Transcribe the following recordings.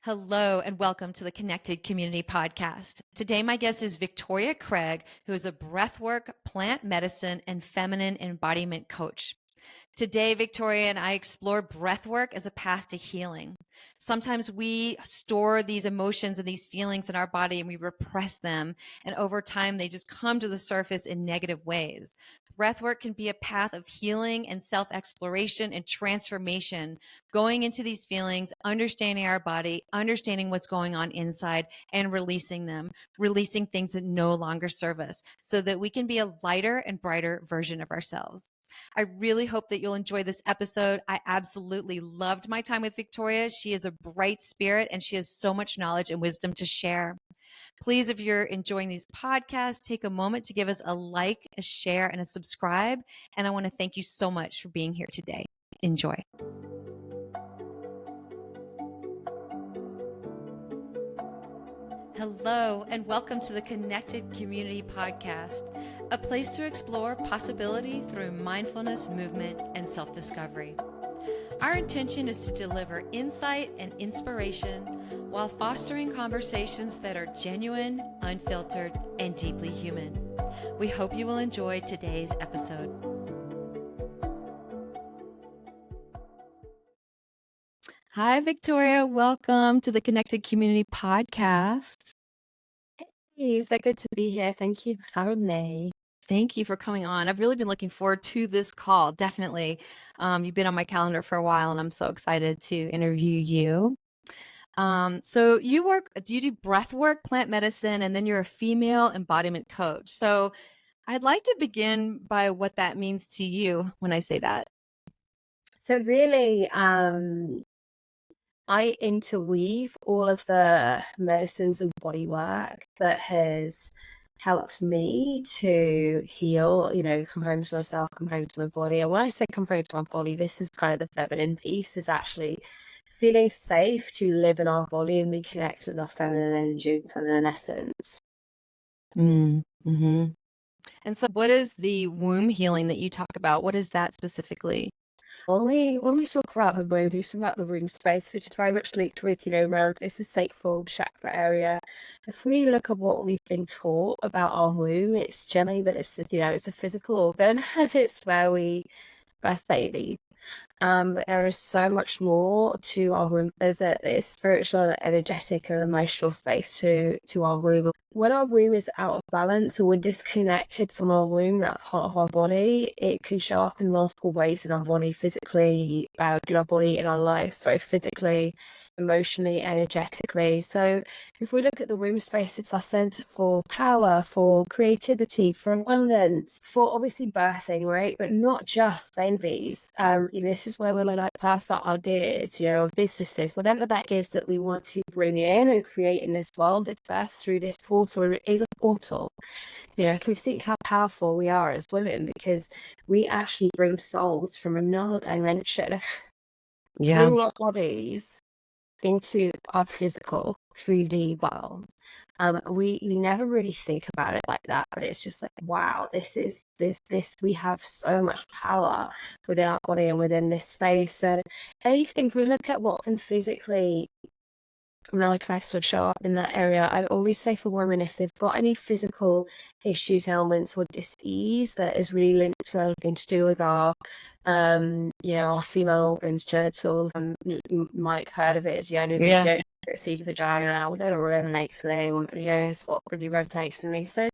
Hello and welcome to the Connected Community Podcast. Today, my guest is Victoria Craig, who is a breathwork, plant medicine, and feminine embodiment coach. Today, Victoria and I explore breathwork as a path to healing. Sometimes we store these emotions and these feelings in our body and we repress them. And over time, they just come to the surface in negative ways. Breathwork can be a path of healing and self-exploration and transformation, going into these feelings, understanding our body, understanding what's going on inside, and releasing them, releasing things that no longer serve us so that we can be a lighter and brighter version of ourselves. I really hope that you'll enjoy this episode. I absolutely loved my time with Victoria. She is a bright spirit and she has so much knowledge and wisdom to share. Please, if you're enjoying these podcasts, take a moment to give us a like, a share, and a subscribe. And I want to thank you so much for being here today. Enjoy. Hello, and welcome to the Connected Community Podcast, a place to explore possibility through mindfulness, movement, and self-discovery. Our intention is to deliver insight and inspiration while fostering conversations that are genuine, unfiltered, and deeply human. We hope you will enjoy today's episode. Hi, Victoria. Welcome to the Connected Community Podcast. Hey, so good to be here. Thank you for having me. Thank you for coming on. I've really been looking forward to this call. Definitely. You've been on my calendar for a while, and I'm so excited to interview you. So you do breath work, plant medicine, and then you're a female embodiment coach. So I'd like to begin by what that means to you when I say that. So really, I interweave all of the medicines and body work that has helped me to heal, come home to myself, come home to my body. And when I say come home to my body, this is kind of the feminine piece, is actually feeling safe to live in our body and be connected with our feminine energy, feminine essence. Mm-hmm. And so what is the womb healing that you talk about? What is that specifically? When we talk about the womb, we talk about the womb space, which is very much linked with, around it's the sacral chakra area. If we look at what we've been taught about our womb, it's generally that it's, it's a physical organ and it's where we birth baby. But there is so much more to our womb. There's a spiritual, energetic, and emotional space to our womb. When our womb is out of balance or we're disconnected from our womb, that part of our body, it can show up in multiple ways in our body, physically, in our body, in our life, so physically, emotionally, energetically. So if we look at the womb space, it's our center for power, for creativity, for abundance, for obviously birthing, right? But not just babies. This is where we're like path out our ideas, our businesses, whatever that is that we want to bring in and create in this world. It's birthed through this portal. It is a portal. Can we think how powerful we are as women, because we actually bring souls from another dimension through our bodies into our physical 3D world. We never really think about it like that, but it's just like, wow, this we have so much power within our body and within this space. And anything, if we look at what can physically manifest or show up in that area, I always say for women, if they've got any physical issues, ailments, or dis-ease that is really linked to anything to do with our our female organs, genitals, and you might have heard of it as see vagina, whatever resonates with me, it's what really resonates with me. So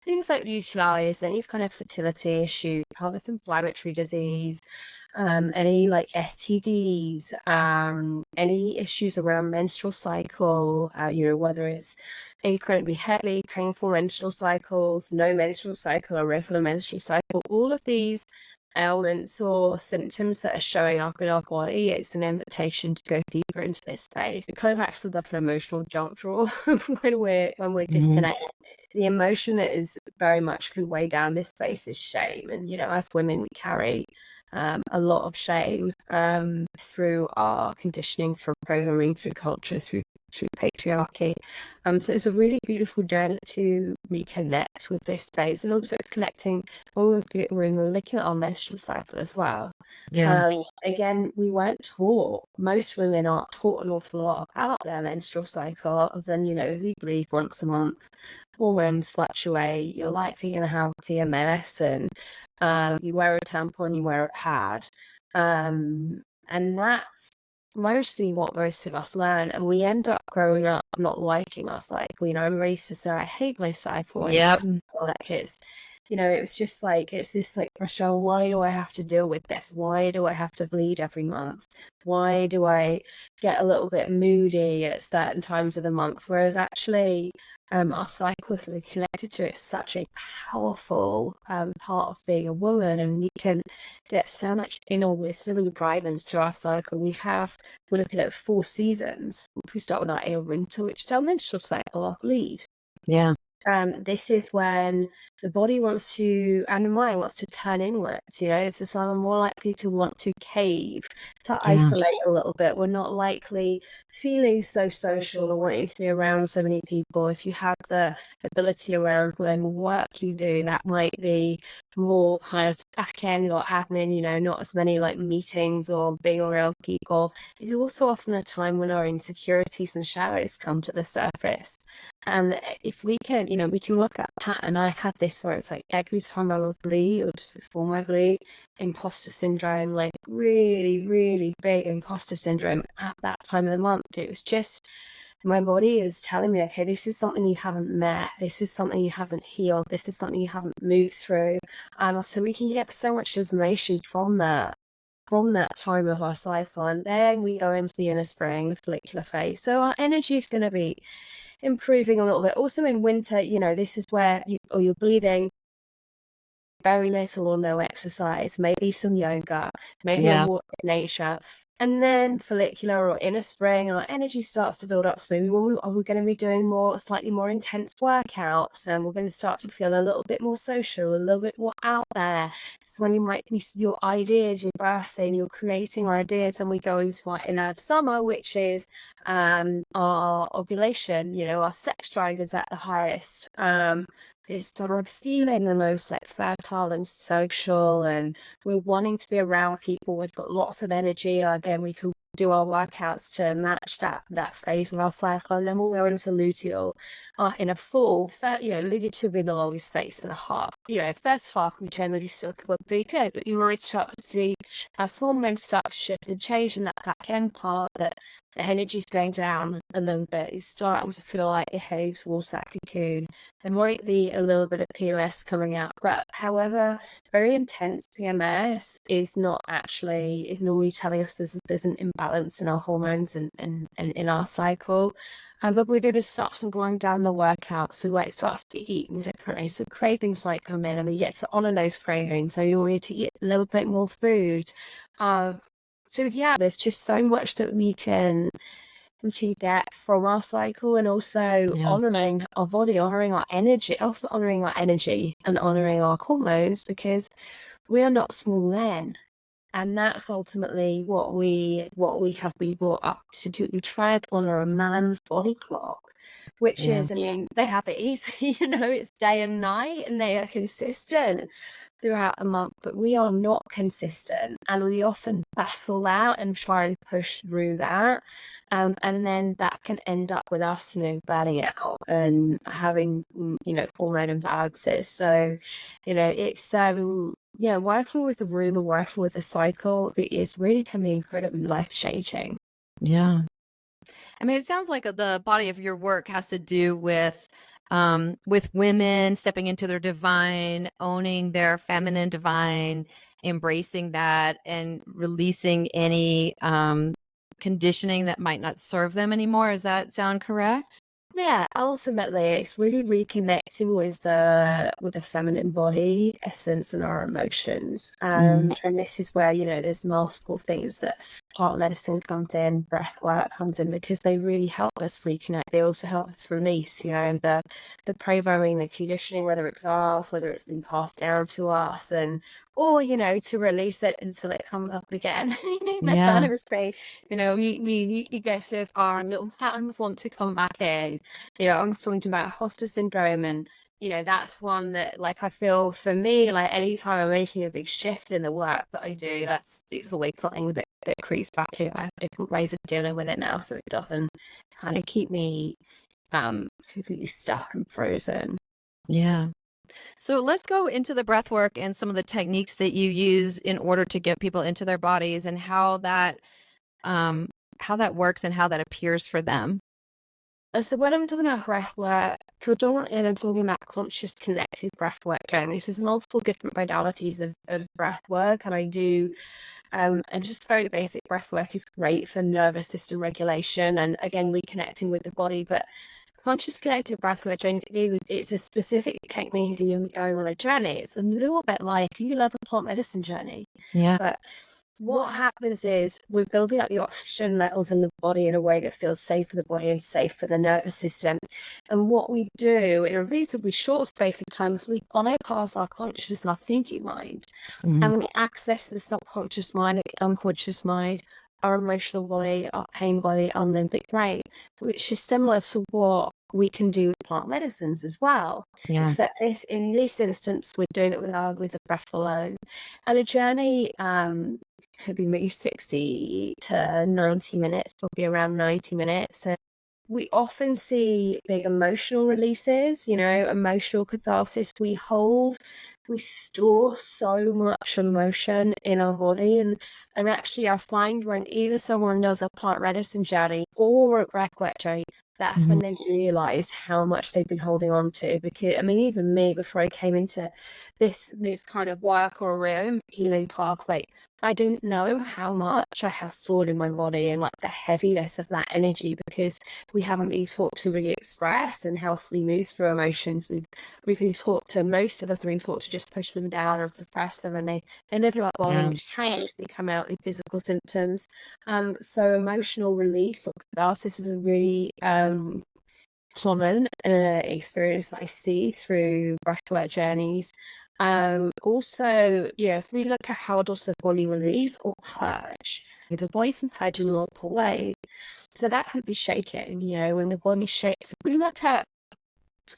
things like UTIs, any kind of fertility issue, pelvic inflammatory disease, any like STDs, any issues around menstrual cycle, whether it's incredibly heavy, painful menstrual cycles, no menstrual cycle, or regular menstrual cycle, all of these ailments or symptoms that are showing up in our body, it's an invitation to go deeper into this space. It kind of acts as like an emotional jump draw when we're disconnected. The emotion that is very much can weigh down this space is shame, and as women we carry a lot of shame through our conditioning, through programming, through culture, through through patriarchy. So it's a really beautiful journey to reconnect with this space, and also connecting when we're looking at our menstrual cycle as well. Again, we weren't taught, most women aren't taught an awful lot about their menstrual cycle, other than, you bleed once a month, hormones fluctuate, you're likely going to have PMS, and you wear a tampon, you wear a pad. And that's mostly what most of us learn, and we end up growing up not liking our cycle. I'm raised to say I hate my cycle. Yep. Like it was just like, it's this like pressure. Why do I have to deal with this? Why do I have to bleed every month? Why do I get a little bit moody at certain times of the month? Whereas actually, our cycle is connected to it. Such a powerful part of being a woman, and we can get so much inner wisdom and guidance to our cycle. We're looking at 4 seasons. If we start with our inner winter, which is our menstrual cycle, our bleed. Yeah. This is when the body wants to, and the mind wants to turn inwards. This is why we're more likely to want to cave, to isolate a little bit. We're not likely feeling so social or wanting to be around so many people. If you have the ability around when work you do, that might be more kind of back end or admin, not as many like meetings or being around people. It's also often a time when our insecurities and shadows come to the surface. And if we can, we can look at that. And I had this where it's like every time I would bleed, or just before my bleed, imposter syndrome, like really, really big imposter syndrome at that time of the month. It was just, my body is telling me, okay, this is something you haven't met. This is something you haven't healed. This is something you haven't moved through. And so we can get so much information from that time of our cycle. And then we go into the inner spring, the follicular phase. So our energy is going to be improving a little bit. Also in winter, this is where you're bleeding, very little or no exercise, maybe some yoga, maybe a walk in nature. And then follicular or inner spring, our energy starts to build up. So we're going to be doing slightly more intense workouts, and we're going to start to feel a little bit more social, a little bit more out there. So when you might be your ideas, your birthing, you're creating ideas, and we go into our inner summer, which is our ovulation, our sex drive is at the highest. It's sort of feeling the most like fertile and social, and we're wanting to be around people. We've got lots of energy. Again, we can do our workouts to match that phase of our cycle, and then we'll go into luteal in a full, luteal in the longest phase and a half. First half we generally still could be good, but you already start to see as hormones start to shift and change, and that back end part, that the energy's going down a little bit. It's starting to feel like it heads towards that cocoon. There might be a little bit of PMS coming out, but however, very intense PMS is normally telling us there's an imbalance in our hormones and in our cycle. But we're going to start going down the workout, so it starts to eating differently. So cravings like come in, and we get to honor those cravings. So you need to eat a little bit more food. So yeah, there's just so much that we can get from our cycle, and also honoring our body, honoring our energy, and honoring our hormones, because we are not small men. And that's ultimately what we have been brought up to do. We try to honor a man's body clock, which is, they have it easy, it's day and night, and they are consistent throughout a month, but we are not consistent, and we often battle out and try and push through that, and then that can end up with us, burning out and having, hormone imbalances. So, it's working with the room and working with the cycle, it really can be incredibly life-changing. Yeah. I mean, it sounds like the body of your work has to do with women stepping into their divine, owning their feminine divine, embracing that, and releasing any conditioning that might not serve them anymore. Does that sound correct? Yeah, ultimately, it's really reconnecting with the feminine body, essence, and our emotions. And this is where, there's multiple things that plant medicine comes in, breath work comes in, because they really help us reconnect. They also help us release, the programming, the conditioning, whether it's ours, whether it's been passed down to us, or to release it until it comes up again. In that kind of a space, we go so far and little patterns want to come back in. I was talking about hospice syndrome, and that's one that, like, I feel for me, like, anytime I'm making a big shift in the work that I do, it's always something that creeps back in. I have different ways of dealing with it now, so it doesn't kind of keep me completely stuck and frozen. Yeah. So let's go into the breath work and some of the techniques that you use in order to get people into their bodies, and how that works and how that appears for them. So when I'm talking about breath work, predominantly I'm talking about conscious connected breath work journeys. There's multiple different modalities of breath work, and I do and just very basic breath work is great for nervous system regulation and, again, reconnecting with the body. But conscious connected breath work journeys, it's a specific technique that you're going on a journey. It's a little bit like you love a plant medicine journey. Yeah. But what happens is we're building up the oxygen levels in the body in a way that feels safe for the body and safe for the nervous system. And what we do in a reasonably short space of time is we bypass our conscious and our thinking mind. And we access the subconscious mind, the unconscious mind, our emotional body, our pain body, our limbic brain, which is similar to what we can do with plant medicines as well. Yeah. Except in this instance, we're doing it with the breath alone. And a journey could be maybe 60 to 90 minutes, probably around 90 minutes. And we often see big emotional releases, emotional catharsis. We store so much emotion in our body. And actually, I find when either someone does a plant medicine journey or a breathwork journey, that's when they realize how much they've been holding on to. Because, I mean, even me, before I came into this kind of work or room healing pathway, I didn't know how much I have stored in my body, and, like, the heaviness of that energy, because we haven't been taught to really express and healthily move through emotions. We've been taught to, most of us have been taught to just push them down or suppress them, and they live like boiling chaos. They come out in physical symptoms. So emotional release or catharsis is a really common experience that I see through breathwork journeys. Also, if we look at how does the body release or purge, the body can purge in multiple ways. So that could be shaking, when the body shakes. If we look at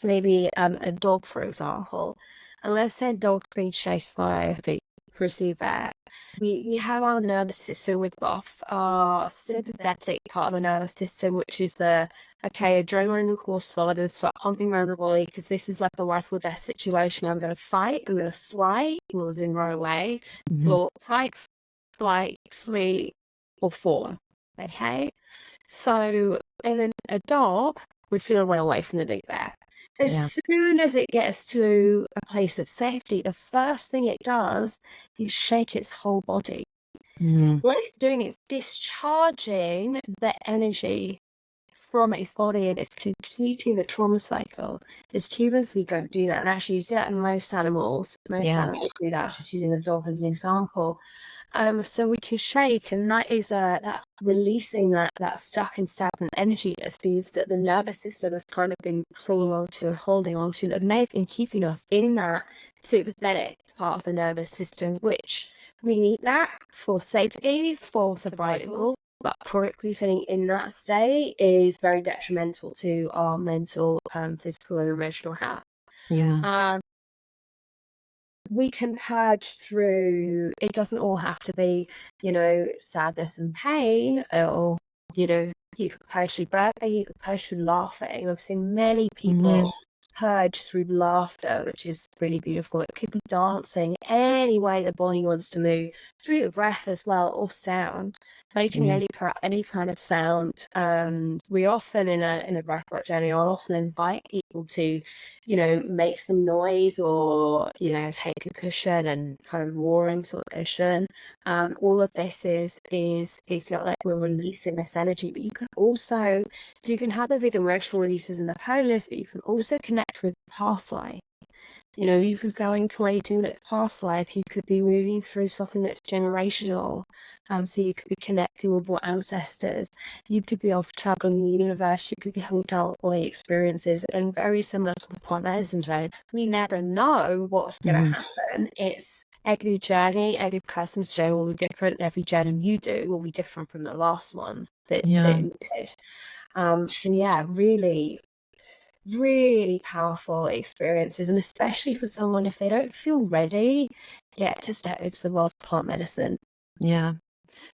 maybe a dog, for example, and let's say a dog's being chased by a big grizzly bear. We have our nervous system. We've got our sympathetic part of the nervous system, which is adrenaline and cortisol are going to start pumping around the body, because this is like the life or death situation. I'm going to fight, I'm going to fly, or in run away, or fight, flight, flee, or fall. Okay? So, and then a dog would feel run away from the big bear. As soon as it gets to a place of safety, the first thing it does is shake its whole body. What it's doing is discharging the energy from its body, and it's completing the trauma cycle. As humans, we don't do that. And actually, you see that in most animals. Most animals do that, just using a dog as an example. So we can shake, and that is that releasing that stuck and stagnant energy that the nervous system has kind of been clinging on to, holding on to, and they've been keeping us in that sympathetic part of the nervous system, which we need that for safety, for survival. But chronically feeling in that state is very detrimental to our mental, physical, and emotional health. We can purge through, it doesn't all have to be, sadness and pain, or, you can purge through burping, you can purge through laughing. I've seen many people purge through laughter, which is really beautiful. It could be dancing, any way the body wants to move, through the breath as well, or sound, making any kind of sound. We often in a breathwork journey, I'll often invite people to, make some noise, or, take a cushion and kind of roar into a cushion. All of this is like we're releasing this energy, but you can have the rhythm emotional releases in the pose, but you can also connect with the pathway. You know, you could go into a next past life, you could be moving through something that's generational. So you could be connecting with your ancestors. You could be off traveling the universe. You could be having all experiences, and very similar to the plant medicine trade. We never know what's going to happen. It's every journey, every person's journey will be different. Every journey you do will be different from the last one that you did. So yeah, really, really powerful experiences, and especially for someone if they don't feel ready yet to step into the world of plant medicine. Yeah.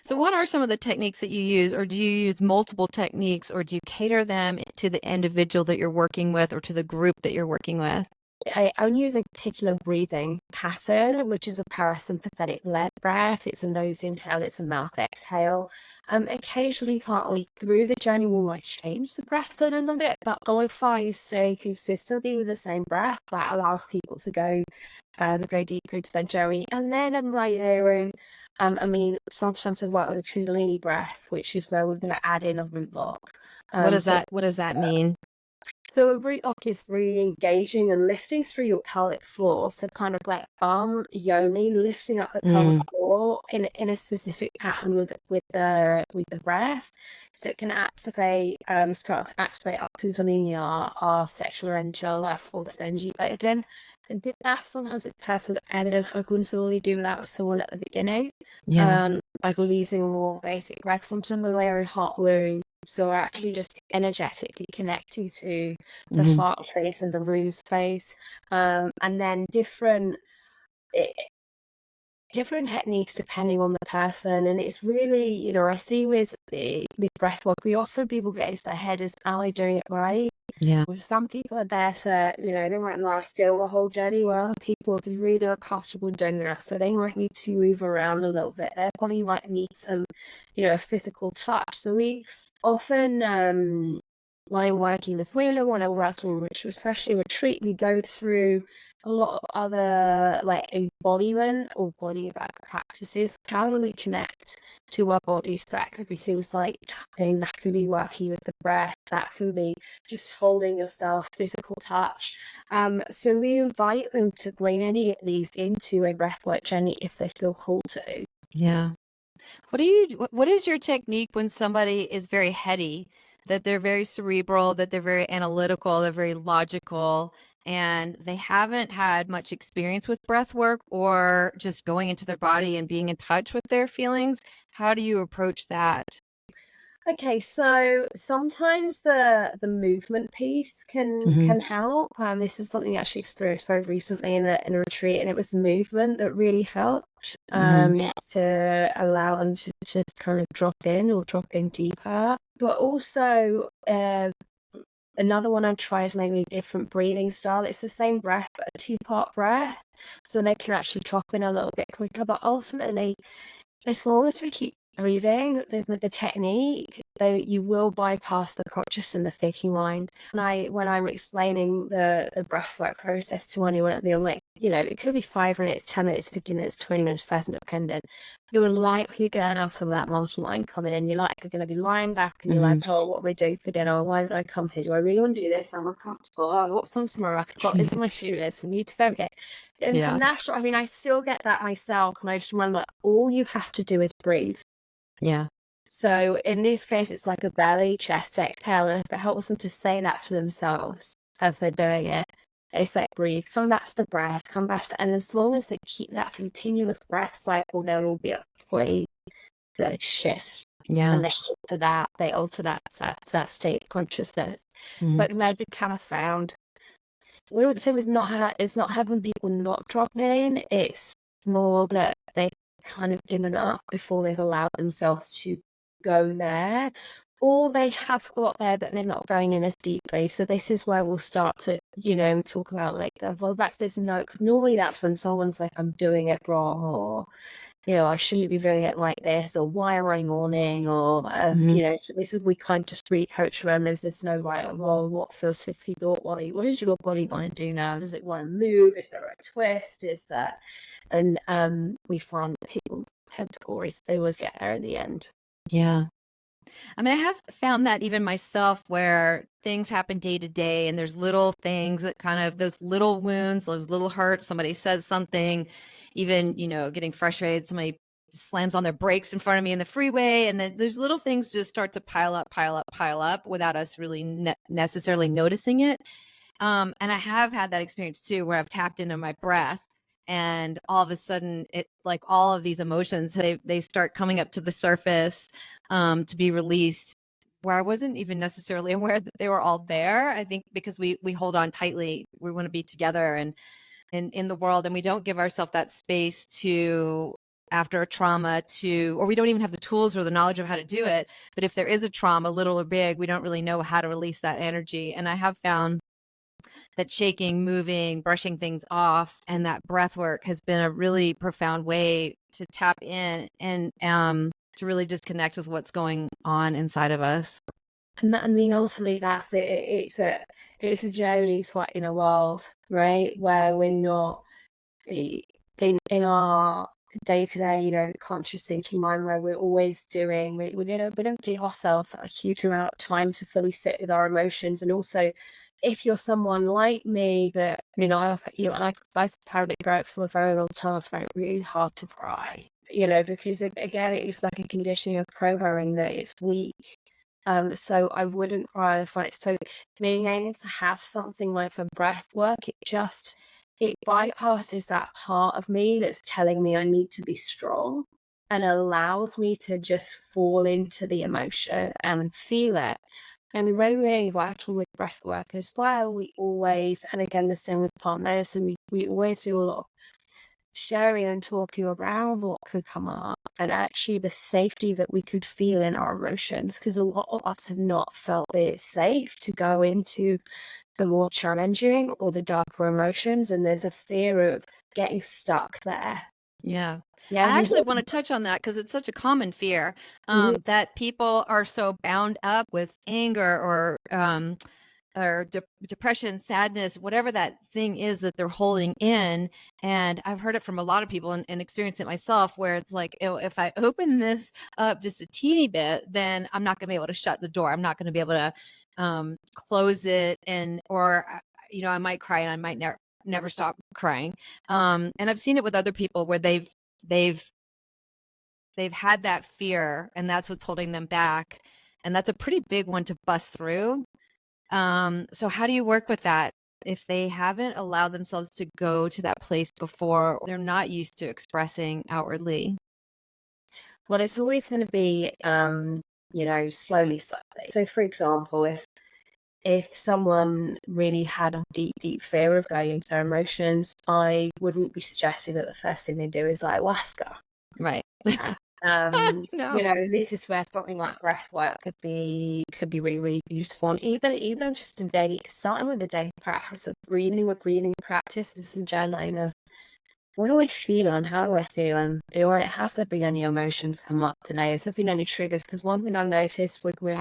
So what are some of the techniques that you use, or do you use multiple techniques, or do you cater them to the individual that you're working with or to the group that you're working with? I use a particular breathing pattern, which is a parasympathetic led breath. It's a nose inhale, it's a mouth exhale. Occasionally, partly through the journey, we might change the breath a little bit, but I find staying consistently with the same breath that allows people to go deeper into their journey. And then I'm layering. I mean, sometimes I work with a Kundalini breath, which is where we're going to add in a root lock. What does that mean? So a root lock is really engaging and lifting through your pelvic floor. So kind of like yoni, lifting up the pelvic floor in a specific pattern with the breath. So it can activate start to activate up Kundalini, our sexual energy, our fullest energy. But again, and that sometimes it's person and I couldn't really do that with someone at the beginning. I could be using a more basic breath. Sometimes we're very hot wound. So we're actually just energetically connecting to the heart space and the root space, and then different techniques depending on the person. And it's really, you know, I see with breathwork, we often people get into their head as, am I doing it right? Yeah. With some people are there to, you know, they might last still the whole journey, where other people, if they really are comfortable doing the rest, so they might need to move around a little bit. Their body might need some, you know, physical touch. So we often, when I'm working with women, when I'm working with, especially retreat, we go through a lot of other like embodiment or body back practices. How do we connect to our bodies? That could be things like tapping, that could be working with the breath, that could be just holding yourself, physical touch. So we invite them to bring any of these into a breathwork journey if they feel called to. Yeah. What is your technique when somebody is very heady, that they're very cerebral, that they're very analytical, they're very logical, and they haven't had much experience with breath work or just going into their body and being in touch with their feelings? How do you approach that? Okay, so sometimes the movement piece can help. This is something I actually experienced very recently in a retreat, and it was movement that really helped to allow them to just kind of drop in deeper. But also, another one I try is maybe a different breathing style. It's the same breath, but a two-part breath, so they can actually drop in a little bit quicker. But ultimately, as long as we keep breathing with the technique, though, you will bypass the conscious and the thinking mind. When I'm explaining the breathwork process to anyone, they're like, you know, it could be 5 minutes, 10 minutes, 15 minutes, 20 minutes, first dependent. You're likely going to have some of that multiple line coming in. You're likely going to be lying back and you're like, oh, what do we do for dinner? Why did I come here? Do I really want to do this? I'm uncomfortable. Oh, what's on tomorrow? I've got this on my shoe list. I need to forget. And that's, I mean, I still get that myself, and I just remember all you have to do is breathe. Yeah. So in this case, it's like a belly, chest, exhale, and if it helps them to say that to themselves as they're doing it, it's like breathe, come back to the breath, come back to, and as long as they keep that continuous breath cycle, there will be a complete like shift. Yeah. And they alter that state of consciousness. But they've kind of found, we would say it's not having people not drop in, it's more that they kind of given up before they've allowed themselves to go there, or they have got there but they're not going in as deeply. So this is where we'll start to, you know, talk about like the well back this note. Normally that's when someone's like, I'm doing it wrong, or, you know, I shouldn't be doing it like this, or why am I mourning, or you know, so this is, we kind of just re-coach them. There's no right or wrong. What feels fit for your body? What does your body want to do now? Does it want to move? Is there a twist? Is that, and we find that people tend to always get there in the end. Yeah. I mean, I have found that even myself where things happen day to day and there's little things that kind of those little wounds, those little hurts, somebody says something, even, getting frustrated, somebody slams on their brakes in front of me in the freeway. And then those little things just start to pile up, pile up, pile up without us really necessarily noticing it. And I have had that experience too, where I've tapped into my breath and all of a sudden it like all of these emotions, they start coming up to the surface, to be released where I wasn't even necessarily aware that they were all there. I think because we hold on tightly, we want to be together and in the world, and we don't give ourselves that space to after a trauma to, or we don't even have the tools or the knowledge of how to do it. But if there is a trauma, little or big, we don't really know how to release that energy. And I have found that shaking, moving, brushing things off, and that breath work has been a really profound way to tap in and to really just connect with what's going on inside of us. And that, I mean, ultimately, that's it. It's a journey to our inner world, right? Where we're not in our day to day, conscious thinking mind, where we're always doing. We don't give ourselves a huge amount of time to fully sit with our emotions. And also, if you're someone like me that I've apparently grown up for a very long time, I found it really hard to cry. Because again, it's like a conditioning of programming that it's weak. So I wouldn't cry if I so being able to have something like a breath work, it bypasses that part of me that's telling me I need to be strong and allows me to just fall into the emotion and feel it. And when we're working with breath work as well, we always, and again the same with plant medicine, we always do a lot of sharing and talking around what could come up and actually the safety that we could feel in our emotions, because a lot of us have not felt it safe to go into the more challenging or the darker emotions, and there's a fear of getting stuck there. Yeah. Yeah, I actually want to touch on that because it's such a common fear, that people are so bound up with anger or depression, sadness, whatever that thing is that they're holding in. And I've heard it from a lot of people and experienced it myself, where it's like, "Oh, if I open this up just a teeny bit, then I'm not going to be able to shut the door. I'm not going to be able to close it, or I might cry and I might never stop crying." And I've seen it with other people where they've had that fear, and that's what's holding them back. And that's a pretty big one to bust through. So how do you work with that if they haven't allowed themselves to go to that place before, or they're not used to expressing outwardly? Well, it's always going to be, slowly, slowly. So, for example, if someone really had a deep, deep fear of going into their emotions, I wouldn't be suggesting that the first thing they do is ayahuasca. Right. No. This is where something like breath work could be really, really useful. And even just a daily, starting with the daily practice of breathing with breathing practice, this is journaling of what do I feel and how do I feel, and or has there been any emotions come up today? Has there been any triggers? Because one thing I've noticed when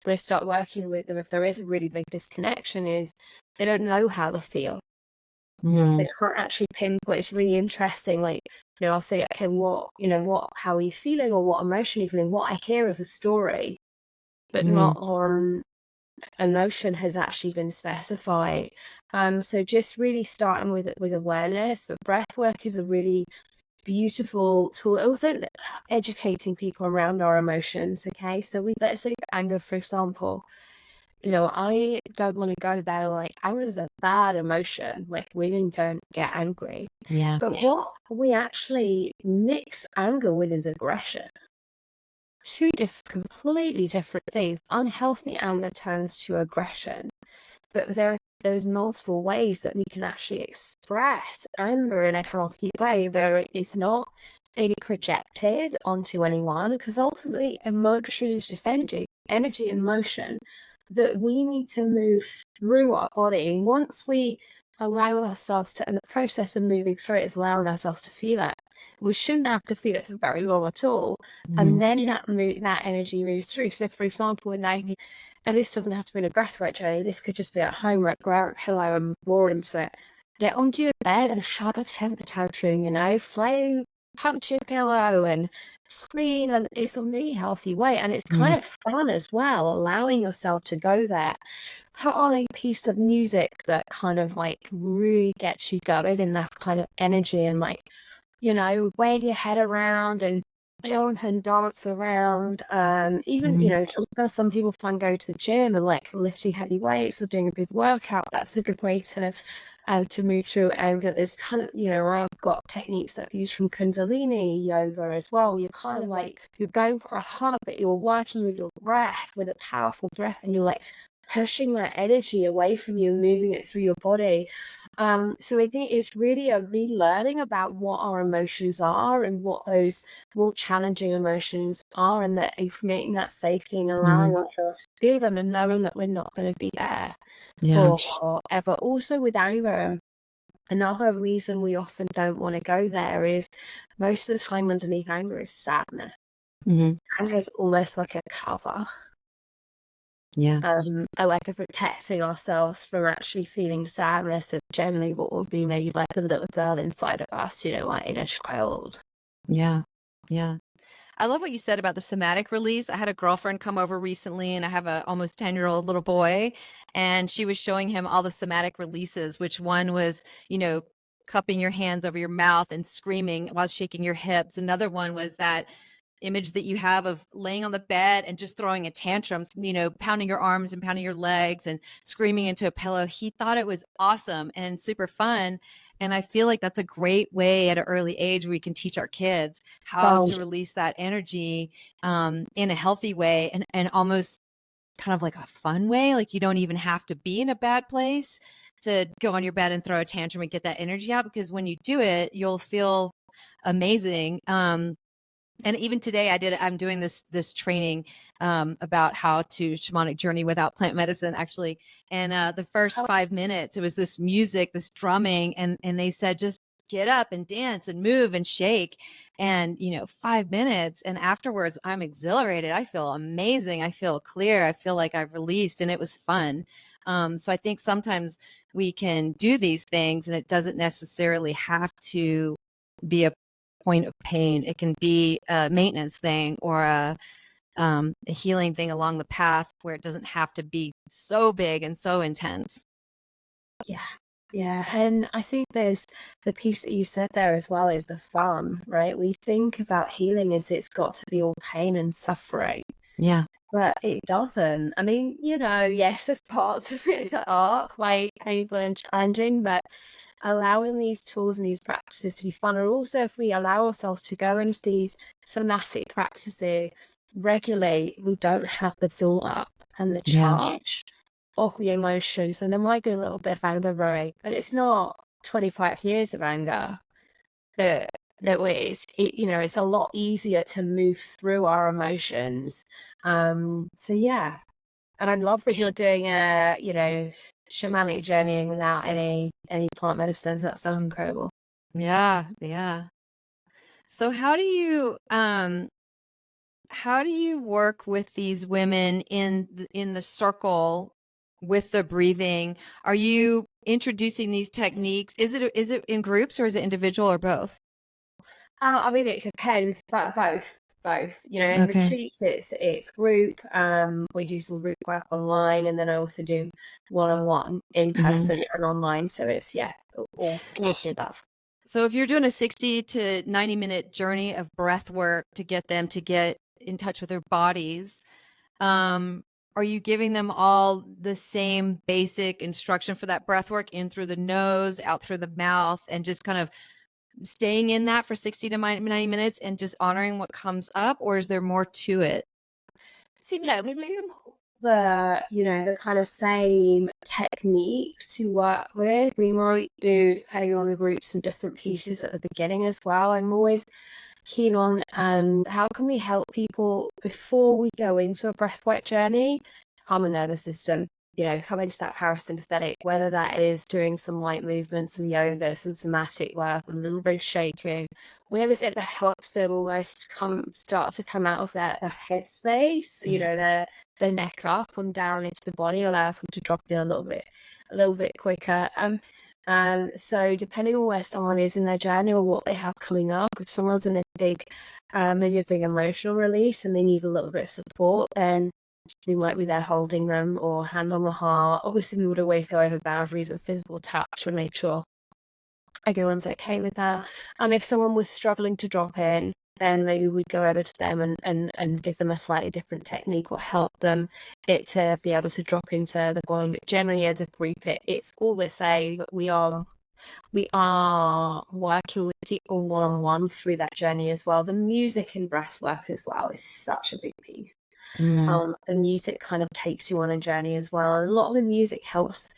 I start working with them, if there is a really big disconnection, is they don't know how to feel. They can't actually pinpoint. It's really interesting. Like, I'll say, okay, how are you feeling, or what emotion are you feeling? What I hear is a story, but not on emotion has actually been specified. So just really starting with awareness. But breath work is a really beautiful tool. Also educating people around our emotions. Okay, so let's say anger, for example. I don't want to go there like anger is a bad emotion. Like women don't get angry. Yeah. But what we actually mix anger with is aggression. Two completely different things. Unhealthy anger turns to aggression. But there's multiple ways that we can actually express anger in a healthy way where it is not really projected onto anyone, because ultimately emotion is just energy and motion that we need to move through our body. Once we allow ourselves to, and the process of moving through it is allowing ourselves to feel it. We shouldn't have to feel it for very long at all. And then that energy moves through. So for example, and this doesn't have to be in a breathwork journey, this could just be at home, where grab a pillow and roar into it. Get onto your bed and shut a temper tantrum, play punch your pillow and free and it's a really healthy way. And it's Mm, kind of fun as well, allowing yourself to go there. Put on a piece of music that kind of like really gets you going in that kind of energy and like, wave your head around and go and dance around. Even, mhm. sometimes some people find go to the gym and like lifting heavy weights or doing a big workout. That's a good way to move through anger. There's kind of, I've got techniques that I use from Kundalini yoga as well. You're kind of like, you're going for a hunt, but you're working with your breath, with a powerful breath, and you're like pushing that energy away from you, moving it through your body. So I think it's really a relearning about what our emotions are and what those more challenging emotions are, and that creating that safety and allowing ourselves to feel them and knowing that we're not going to be there Yeah. forever. Also with anger, another reason we often don't want to go there is most of the time underneath anger is sadness. Hmm. Anger is almost like a cover. Yeah. A way of protecting ourselves from actually feeling sadness and generally what would be maybe like a little girl inside of us, like inner child. Yeah. Yeah. I love what you said about the somatic release. I had a girlfriend come over recently, and I have a almost 10-year-old little boy, and she was showing him all the somatic releases, which one was, cupping your hands over your mouth and screaming while shaking your hips. Another one was that image that you have of laying on the bed and just throwing a tantrum, pounding your arms and pounding your legs and screaming into a pillow. He thought it was awesome and super fun. And I feel like that's a great way at an early age where we can teach our kids how Well, to release that energy in a healthy way and almost kind of like a fun way. Like you don't even have to be in a bad place to go on your bed and throw a tantrum and get that energy out, because when you do it, you'll feel amazing. And even today I'm doing this training about how to shamanic journey without plant medicine, actually. And the first 5 minutes, it was this music, this drumming, and they said, just get up and dance and move and shake. And 5 minutes, and afterwards I'm exhilarated, I feel amazing, I feel clear, I feel like I've released, and it was fun. So I think sometimes we can do these things and it doesn't necessarily have to be a point of pain. It can be a maintenance thing or a healing thing along the path where it doesn't have to be so big and so intense. yeah. Yeah, and I think there's the piece that you said there as well is the fun, right? We think about healing as it's got to be all pain and suffering, Yeah. but it doesn't. I mean, yes, there's parts of it that are quite painful and challenging, but allowing these tools and these practices to be fun, and also if we allow ourselves to go into these somatic practices regularly, we don't have the build up and the Yeah. charge of the emotions, and there might be a little bit of anger, right? But it's not 25 years of anger that it's a lot easier to move through our emotions. So yeah, and I love that you're doing a shamanic journey without any plant medicine. That sounds incredible. Yeah. Yeah. So how do you work with these women in the circle with the breathing? Are you introducing these techniques? Is it in groups or is it individual or both? I mean, it depends, but both. In Okay. retreats, it's group. We do some group work online, and then I also do one-on-one in Hmm. person and online. So it's all of the above. So if you're doing a 60 to 90-minute journey of breath work to get them to get in touch with their bodies, um, are you giving them all the same basic instruction for that breath work, in through the nose, out through the mouth, and just kind of staying in that for 60 to 90 minutes and just honoring what comes up? Or is there more to it? So we move the kind of same technique to work with. We might do, depending on the groups, some different pieces at the beginning as well. I'm always keen on how can we help people before we go into a breathwork journey, calm the nervous system, come into that parasympathetic, whether that is doing some light movements, some yoga, some somatic work, a little bit of shaking, whatever it that helps them almost start to come out of their head space, their neck up and down into the body, allows them to drop in a little bit quicker. So depending on where someone is in their journey or what they have coming up, if someone's in a big, maybe a big emotional release and they need a little bit of support, then we might be there holding them or hand on the heart. Obviously, we would always go over boundaries of physical touch and make sure everyone's okay with that. And if someone was struggling to drop in, then maybe we'd go over to them and give them a slightly different technique or help them to be able to drop into the groin. But generally, as a group, it's all the same. We are working with people one-on-one through that journey as well. The music and breath work as well is such a big piece. The music kind of takes you on a journey as well. And a lot of the music helps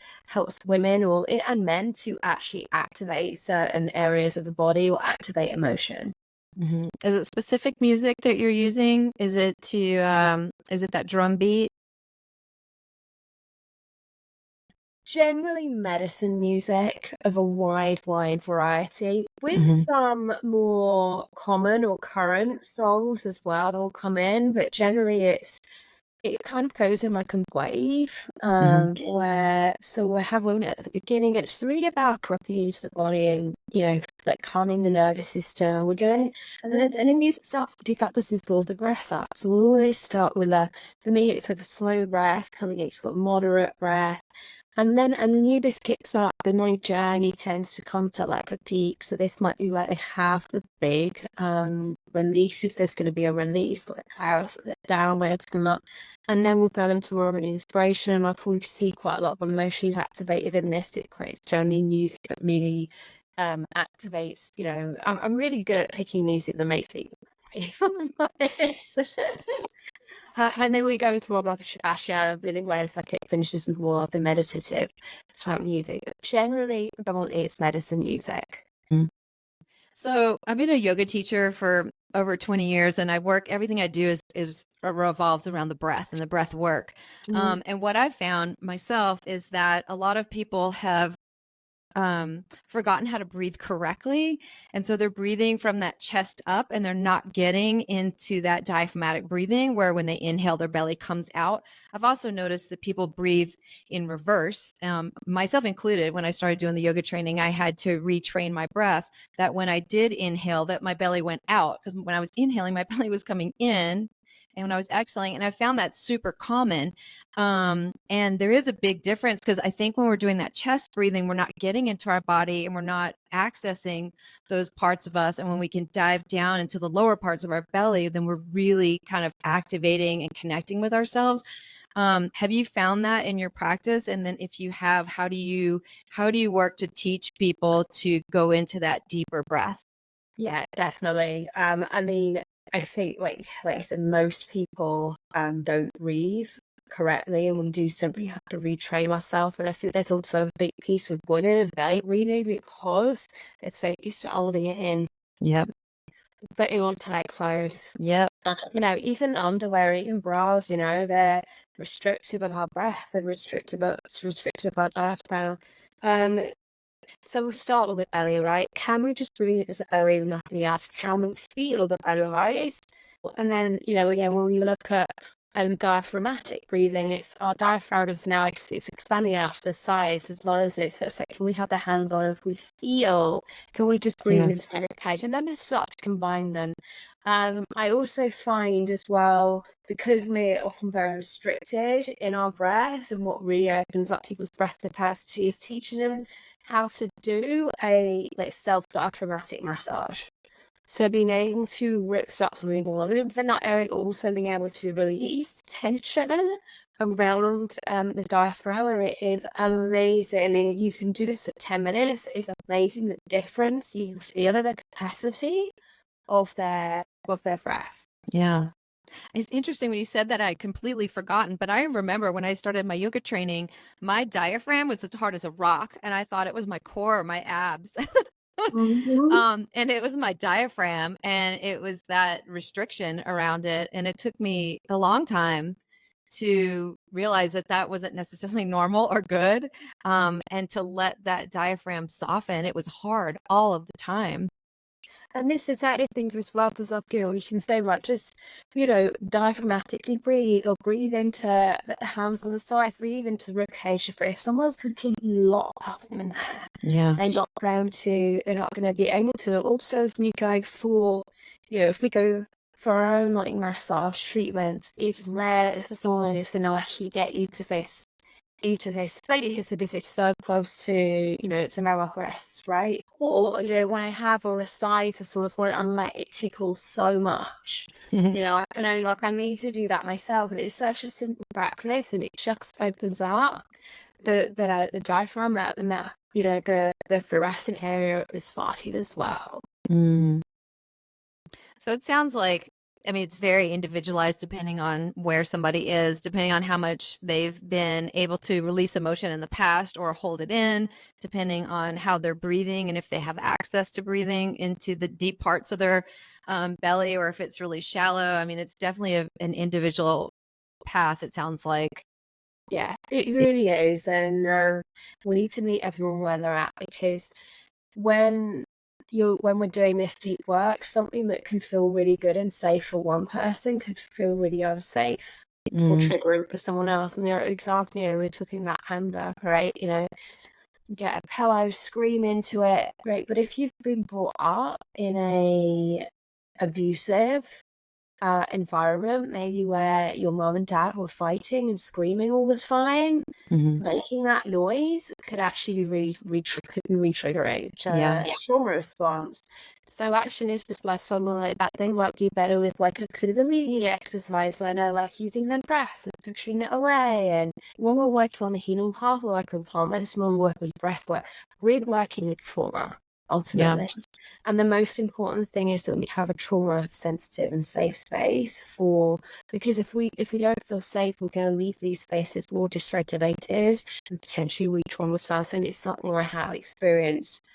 women and men to actually activate certain areas of the body or activate emotion. Is it specific music that you're using? Is it that drum beat? Generally medicine music of a wide variety, with some more common or current songs as well that'll come in, but generally it kind of goes in like a wave, where we're having at the beginning, it's really about gripping into the body and, like calming the nervous system. We're going, and then the music starts to pick up as the breath up. So we'll always start with for me, it's like a slow breath coming into a moderate breath. And then this kicks up, and my journey tends to come to like a peak. So this might be where they have the big release, if there's going to be a release, like house down where it's come up. And then we'll go into more of an inspiration. I probably see quite a lot of emotions activated in this. It creates journey music that really activates, I'm really good at picking music that makes it and then we go into more like a Asha, in ways like it finishes with more of the meditative type music. Generally, predominantly it's medicine music. So I've been a yoga teacher for over 20 years, and everything I do is revolves around the breath and the breath work. And what I've found myself is that a lot of people have forgotten how to breathe correctly. And so they're breathing from that chest up, and they're not getting into that diaphragmatic breathing where when they inhale, their belly comes out. I've also noticed that people breathe in reverse, myself included. When I started doing the yoga training, I had to retrain my breath that when I did inhale, that my belly went out, because when I was inhaling, my belly was coming in. And when I was exhaling, and I found that super common. And there is a big difference, because I think when we're doing that chest breathing, we're not getting into our body and we're not accessing those parts of us. And when we can dive down into the lower parts of our belly, then we're really kind of activating and connecting with ourselves. Have you found that in your practice? And then if you have, how do you work to teach people to go into that deeper breath? Yeah, definitely. I mean, I think like I said, most people don't breathe correctly, and we do simply have to retrain myself. And I think there's also a big piece of going in about breathing, because it's so used to holding it in. Yep. Putting on tight clothes. Yep. Even underwear, even bras, they're restrictive of our breath and restrictive of our diaphragm. So we'll start with the belly, right? Can we just breathe as early as nothing else? Can we feel the belly rise? And then, again, when we look at diaphragmatic breathing, it's our diaphragm is now it's expanding out to the sides as well as this. So it's like, can we have the hands on if we feel? Can we just breathe in a page? And then just start to combine them. I also find as well, because we're often very restricted in our breath, and what really opens up people's breath capacity is teaching them how to do a self-diaphragmatic massage. So being able to start something within that area, also being able to release tension around the diaphragm, and it is amazing. And you can do this at 10 minutes. It's amazing the difference you can feel in the capacity of their breath. Yeah. It's interesting when you said that. I'd completely forgotten, but I remember when I started my yoga training, my diaphragm was as hard as a rock, and I thought it was my core or my abs. And it was my diaphragm, and it was that restriction around it. And it took me a long time to realize that that wasn't necessarily normal or good, and to let that diaphragm soften. It was hard all of the time. And this is that thing as well, because you can say, right, just, diaphragmatically breathe, or breathe into the hands on the side, breathe into the ribcage. If someone's completely locked up in there, Yeah. They're not going to be able to. Also, if you go for, if we go for our own like massage treatments, it's rare for someone is to not actually get you to this state because it's so close to, to my breasts, right? Or, when I have on the side of sort of when I'm like, it tickles so much. I know, like, I need to do that myself, and it's such a simple practice, and it just opens up the diaphragm and that, the thoracic area of this body as well. Mm. So it sounds like, I mean, it's very individualized depending on where somebody is, depending on how much they've been able to release emotion in the past or hold it in, depending on how they're breathing and if they have access to breathing into the deep parts of their belly or if it's really shallow. I mean, it's definitely an individual path, it sounds like. Yeah, it really is, and we need to meet everyone where they're at, because when when we're doing this deep work, something that can feel really good and safe for one person could feel really unsafe or Mm, triggering for someone else. And example, we're talking about hand up, right? Get a pillow, scream into it, great. But if you've been brought up in a abusive environment, maybe where your mom and dad were fighting and screaming all the time, mhm. making that noise could actually be really re-triggering Yeah. to trauma response. So action is just like someone like that. They might do better with like a kundalini exercise, like using their breath and pushing it away. And when we're working on the healing pathway, like with plant medicine, when we're working with breath work, we're working with trauma Yeah. ultimately. And the most important thing is that we have a trauma sensitive and safe space because if we don't feel safe, we're going to leave these spaces more dysregulated and potentially re-traumatized. And it's something I have experienced,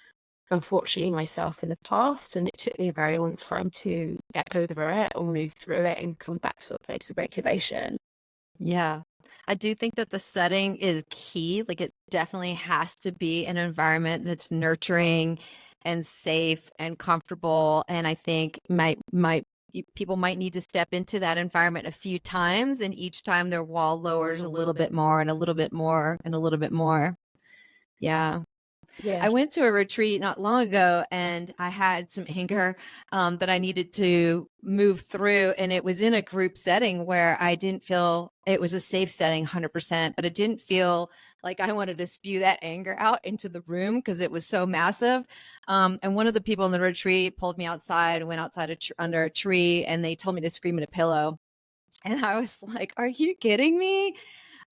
unfortunately, myself in the past, and it took me a very long time to get over it or move through it and come back to a place of regulation. Yeah. I do think that the setting is key. Like it definitely has to be an environment that's nurturing and safe and comfortable. And I think people might need to step into that environment a few times, and each time their wall lowers a little bit more and a little bit more and a little bit more. Yeah. Yeah. I went to a retreat not long ago and I had some anger that I needed to move through. And it was in a group setting where I didn't feel it was a safe setting 100%, but it didn't feel like I wanted to spew that anger out into the room because it was so massive. And one of the people in the retreat pulled me outside and went outside under a tree and they told me to scream at a pillow. And I was like, are you kidding me?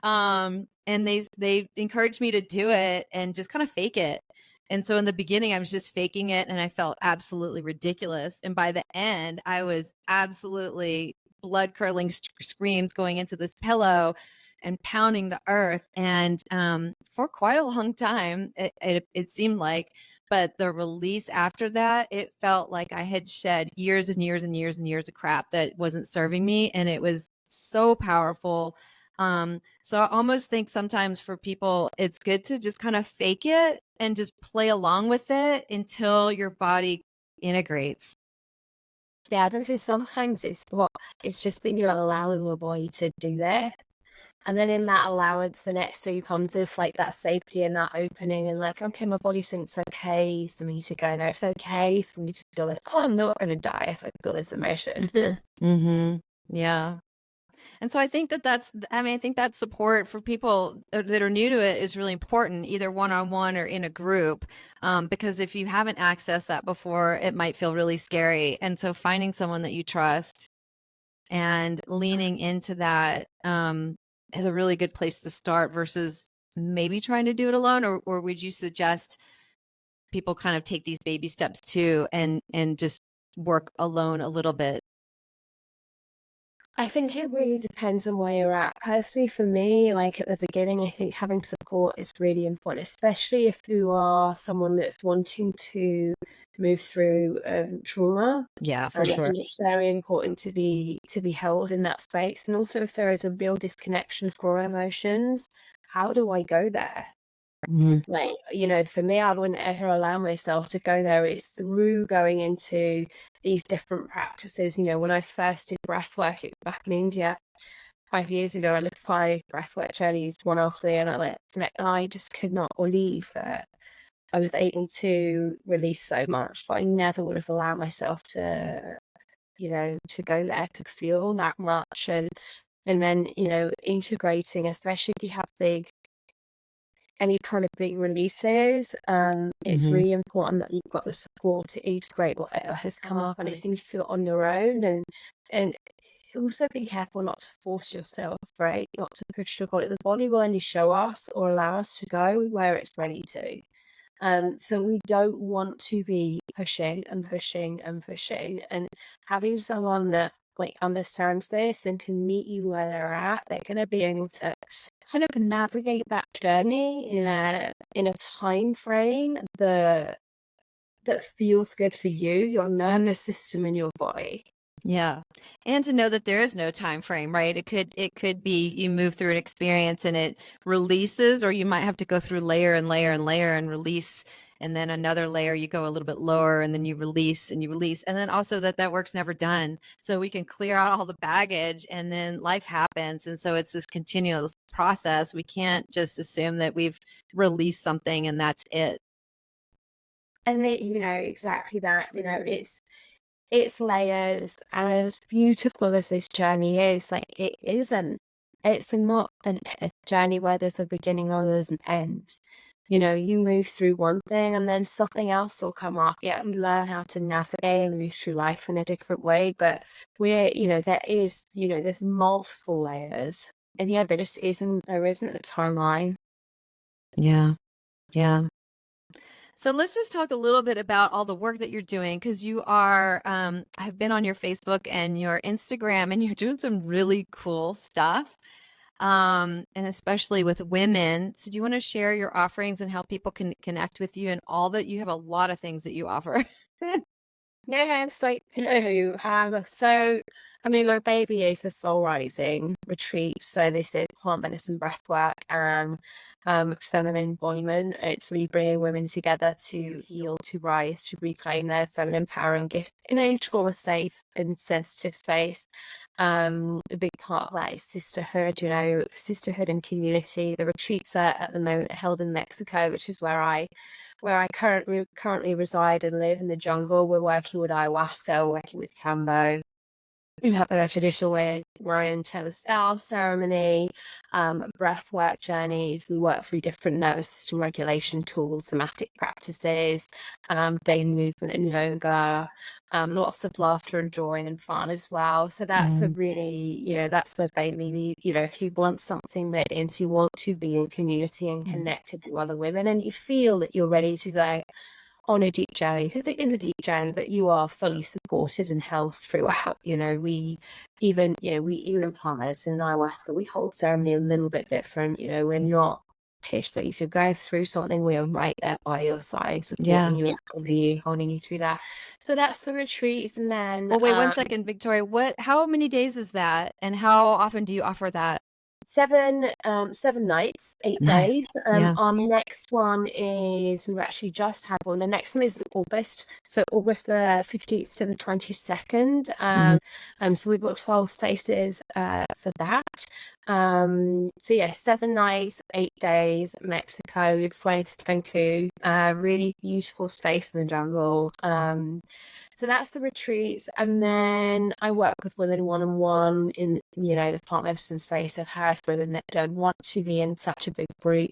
And they encouraged me to do it and just kind of fake it. And so in the beginning, I was just faking it and I felt absolutely ridiculous. And by the end, I was absolutely blood curdling screams going into this pillow and pounding the earth. And for quite a long time, it seemed like, but the release after that, it felt like I had shed years and years and years and years of crap that wasn't serving me. And it was so powerful. So I almost think sometimes for people, it's good to just kind of fake it and just play along with it until your body integrates. Yeah, because sometimes it's just that you're allowing your body to do that. And then in that allowance, the next thing comes is like that safety and that opening, and like, okay, my body thinks it's okay for me to go now. It's okay for me to feel this. Oh, I'm not going to die if I feel this emotion. Mm-hmm. Yeah. And so I think I think that support for people that are new to it is really important, either one-on-one or in a group. Because if you haven't accessed that before, it might feel really scary. And so finding someone that you trust and leaning into that is a really good place to start versus maybe trying to do it alone. Or would you suggest people kind of take these baby steps too and just work alone a little bit? I think it really depends on where you're at. Personally, for me, like at the beginning, I think having support is really important, especially if you are someone that's wanting to move through trauma. Yeah, for And I sure. think it's very important to be held in that space. And also, if there is a real disconnection for emotions, how do I go there? Mhm. Like, for me, I wouldn't ever allow myself to go there. It's through going into these different practices. When I first did breathwork back in India 5 years ago, I looked 5 breathwork journeys one after the other, and I just could not believe that I was able to release so much, but I never would have allowed myself to, to go there to feel that much. And then, integrating, especially if you have any kind of big releases, it's Hmm. really important that you've got the support to integrate whatever has come up, and I think you feel on your own, and also be careful not to force yourself, right? Not to push your body. The body will only show us or allow us to go where it's ready to. So we don't want to be pushing and pushing and pushing, and having someone that like understands this and can meet you where they're at, they're going to be able to kind of navigate that journey in a time frame that feels good for you, your nervous system, and your body. Yeah. And to know that there is no time frame, right? It could be you move through an experience and it releases, or you might have to go through layer and layer and layer and release, and then another layer you go a little bit lower and then you release and you release. And then also that work's never done. So we can clear out all the baggage and then life happens. And so it's this continuous process. We can't just assume that we've released something and that's it. And exactly that. It's layers, and as beautiful as this journey is, like it isn't. It's not a journey where there's a beginning or there's an end. You move through one thing and then something else will come up. Yeah, and learn how to navigate and move through life in a different way. But there's multiple layers. And yeah, there isn't a timeline. Yeah. Yeah. So let's just talk a little bit about all the work that you're doing, because you are, I've been on your Facebook and your Instagram, and you're doing some really cool stuff, and especially with women. So do you want to share your offerings and how people can connect with you and all that you have? A lot of things that you offer. Yeah, it's like, so, I mean, my baby is the soul rising retreat. So this is plant medicine, breathwork, and feminine embodiment. It's really bringing women together to heal, to rise, to reclaim their feminine power and gift in a trauma safe and sensitive space. A big part of that is sisterhood, sisterhood and community. The retreats are at the moment held in Mexico, which is where I currently reside and live in the jungle. We're working with ayahuasca, we're working with Cambo. We have a traditional way Ryan Telestal ceremony, breath work journeys. We work through different nervous system regulation tools, somatic practices, daily movement and yoga, lots of laughter and joy and fun as well. So that's a really, that's the baby, if you want something that is, you want to be in community and connected to other women, and you feel that you're ready to go on a deep journey, in the deep journey, that you are fully supported and held throughout. We even in partners in ayahuasca, we hold ceremony a little bit different. We're not pitched that if you're going through something, we are right there by your side, supporting you and holding you through that. So that's the retreats. And then Well, wait 1 second, Victoria. How many days is that, and how often do you offer that? 7 nights, eight Nice. days. Yeah. Our next one is, we've actually just had one. The next one is August. So August the 15th to the 22nd. So we've got 12 spaces for that. So yeah, 7 nights, 8 days, Mexico. We've flown to Cancun, really beautiful space in the jungle. So that's the retreats. And then I work with women one-on-one in, the plant medicine space. I've had women that don't want to be in such a big group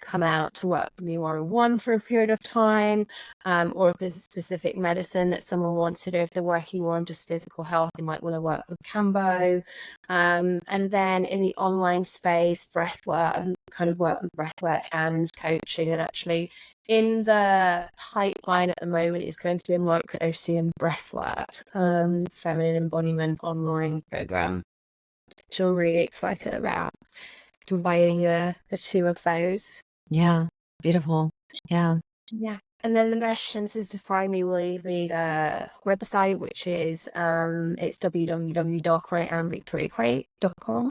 come out to work with me one-on-one for a period of time. Or if there's a specific medicine that someone wants to do, if they're working more on just physical health, they might want to work with Cambo. And then in the online space, breathwork, and kind of work with breathwork and coaching. And actually, in the pipeline at the moment is going to be a microdosing and breathwork, feminine embodiment online program, which I'm really excited about, combining the two of those. Yeah. Beautiful. Yeah. Yeah. And then the questions is to find me will leave the website, which is it's www.victoriacrate.com,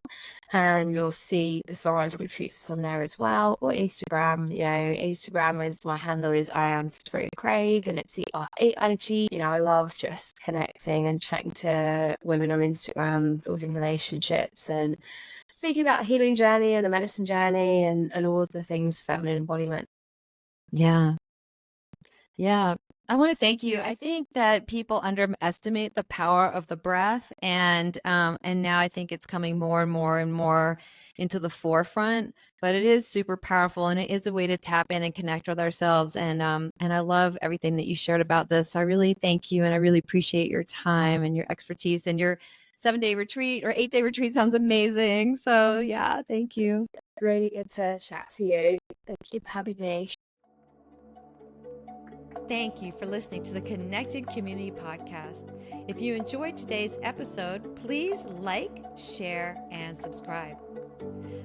and you'll see the Soulrise retreats on there as well, or Instagram. Instagram is, my handle is I am Victoria Craig, and it's the R8 energy. I love just connecting and chatting to women on Instagram, building relationships, and speaking about healing journey and the medicine journey, and all of the things feminine embodiment. Yeah. Yeah. I want to thank you. I think that people underestimate the power of the breath, and now I think it's coming more and more and more into the forefront. But it is super powerful, and it is a way to tap in and connect with ourselves. And I love everything that you shared about this. So I really thank you, and I really appreciate your time and your expertise, and your 7-day retreat or 8-day retreat sounds amazing. So yeah, thank you. Really good to chat to you. Thank you for having me. Thank you for listening to the Connected Community Podcast. If you enjoyed today's episode, please like, share, and subscribe.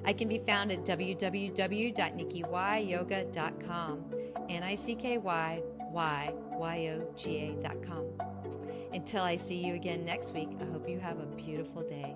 I can be found at www.nikkiyoga.com, NICKYYYOGA.com. Until I see you again next week, I hope you have a beautiful day.